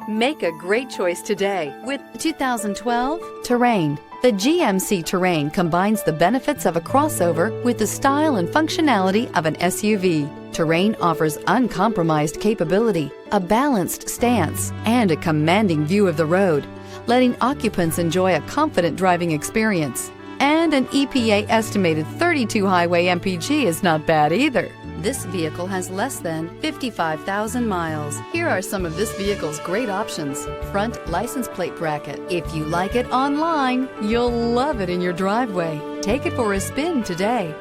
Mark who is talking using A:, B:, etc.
A: Make a great choice today with
B: 2012 Terrain. The GMC Terrain combines the benefits of a crossover with the style and functionality of an SUV. Terrain offers uncompromised capability, a balanced stance, and a commanding view of the road, letting occupants enjoy a confident driving experience. And an EPA estimated 32 highway MPG is not bad either. This vehicle has less than 55,000 miles. Here are some of this vehicle's great options. Front license plate bracket. If you like it online, you'll love it in your driveway. Take it for a spin today.